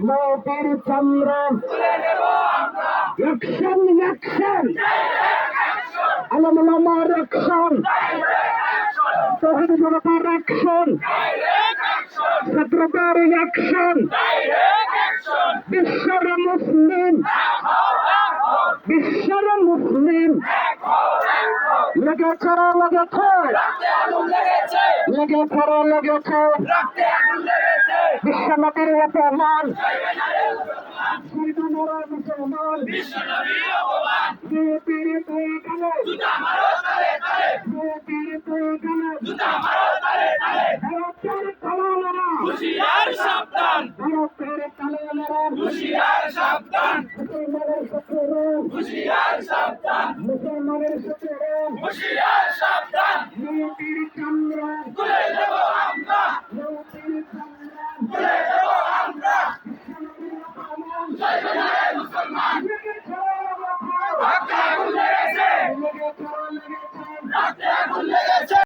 নবীর চন্দ্র action action আলমুলামার action তৌহিদ জনতার action secretary action বিশ্বের মুসলিম লেগেছে বিশ্বনবীর অপমান মুসলমান হুশিয়ার সাবধান, হুশিয়ার সাবধান, হুশিয়ার সাবধান, মুসলমানের সুতরাং হুশিয়ার সাবধান, নবীর চন্দ্র তুলে দেব আমরা, নবীর চন্দ্র তুলে দেব আমরা, জয় বাংলা মুসলমান, ঢাকা